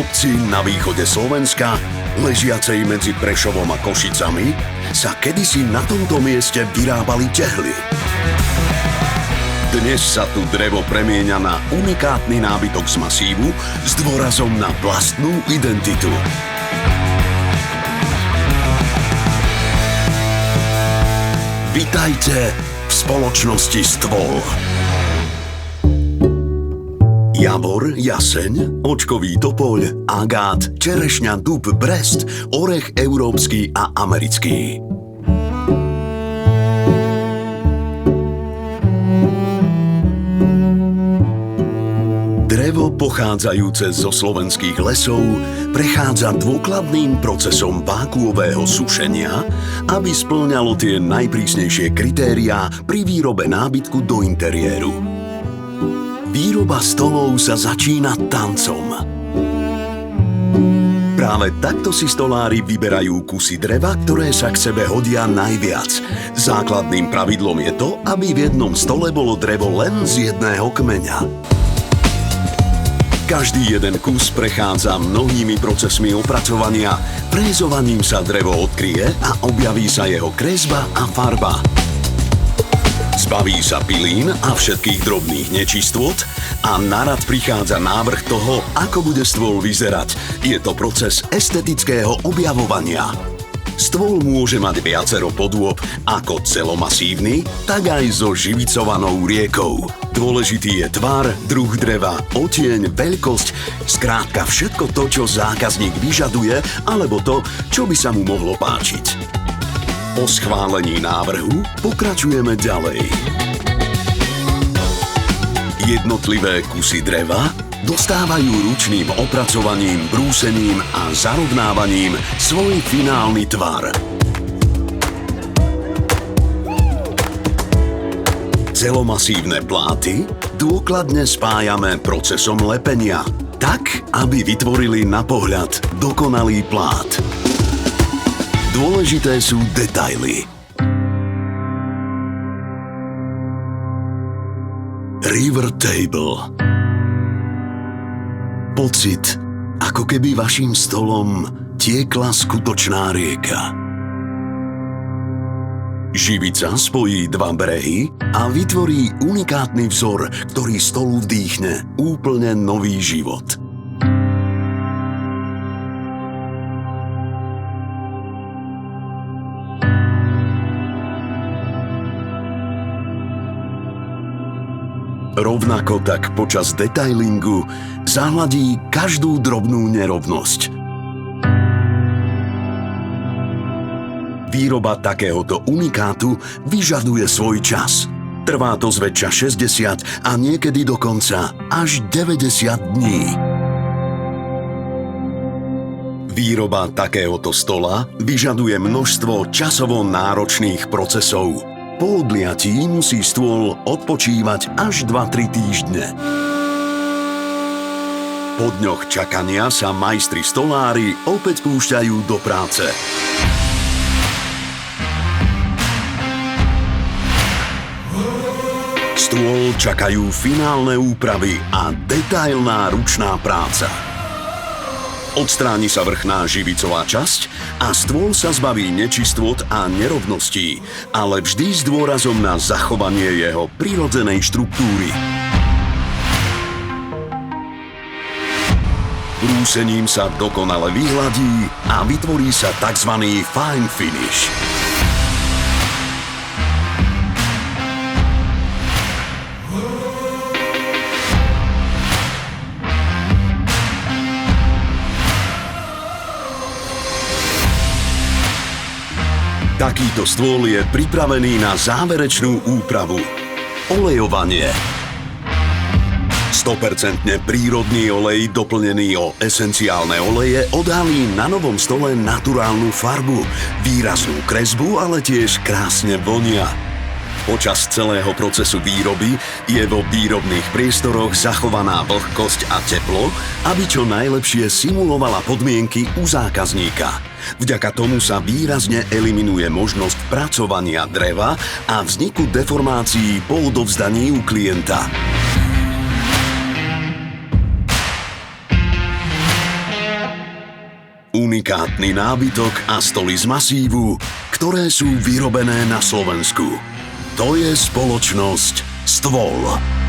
obci na východe Slovenska, ležiacej medzi Prešovom a Košicami, sa kedysi na tomto mieste vyrábali tehly. Dnes sa tu drevo premieňa na unikátny nábytok z masívu s dôrazom na vlastnú identitu. Vitajte v spoločnosti Stôl. Javor, jaseň, očkový topoľ, agát, čerešňa, dub, brest, orech európsky a americký. Drevo pochádzajúce zo slovenských lesov prechádza dôkladným procesom vákuového sušenia, aby spĺňalo tie najprísnejšie kritériá pri výrobe nábytku do interiéru. Výroba stolov sa začína tancom. Práve takto si stolári vyberajú kusy dreva, ktoré sa k sebe hodia najviac. Základným pravidlom je to, aby v jednom stole bolo drevo len z jedného kmeňa. Každý jeden kus prechádza mnohými procesmi opracovania. Frézovaním sa drevo odkryje a objaví sa jeho kresba a farba. Zbaví sa pilín a všetkých drobných nečistôt a narad prichádza návrh toho, ako bude stôl vyzerať. Je to proces estetického objavovania. Stôl môže mať viacero podôb, ako celomasívny, tak aj so živicovanou riekou. Dôležitý je tvar, druh dreva, odtieň, veľkosť, skrátka všetko to, čo zákazník vyžaduje, alebo to, čo by sa mu mohlo páčiť. Po schválení návrhu pokračujeme ďalej. Jednotlivé kusy dreva dostávajú ručným opracovaním, brúsením a zarovnávaním svoj finálny tvar. Celomasívne pláty dôkladne spájame procesom lepenia, tak, aby vytvorili na pohľad dokonalý plát. Dôležité sú detaily. River Table. Pocit, ako keby vašim stolom tiekla skutočná rieka. Živica spojí dva brehy a vytvorí unikátny vzor, ktorý stolu vdýchne úplne nový život. Rovnako tak počas detailingu zahladí každú drobnú nerovnosť. Výroba takéhoto unikátu vyžaduje svoj čas. Trvá to zväčša 60 a niekedy dokonca až 90 dní. Výroba takéhoto stola vyžaduje množstvo časovo náročných procesov. Po odliatí musí stôl odpočívať až 2-3 týždne. Po dňoch čakania sa majstri stolári opäť púšťajú do práce. Stôl čakajú finálne úpravy a detailná ručná práca. Odstráni sa vrchná živicová časť a stôl sa zbaví nečistôt a nerovností, ale vždy s dôrazom na zachovanie jeho prirodzenej štruktúry. Brúsením sa dokonale vyhladí a vytvorí sa tzv. Fine finish. Takýto stôl je pripravený na záverečnú úpravu. Olejovanie. 100% prírodný olej doplnený o esenciálne oleje odhalí na novom stole naturálnu farbu, výraznú kresbu, ale tiež krásne vonia. Počas celého procesu výroby je vo výrobných priestoroch zachovaná vlhkosť a teplo, aby čo najlepšie simulovala podmienky u zákazníka. Vďaka tomu sa výrazne eliminuje možnosť pracovania dreva a vzniku deformácií po odovzdaní u klienta. unikátny nábytok a stoly z masívu, ktoré sú vyrobené na Slovensku. To je spoločnosť Stvol.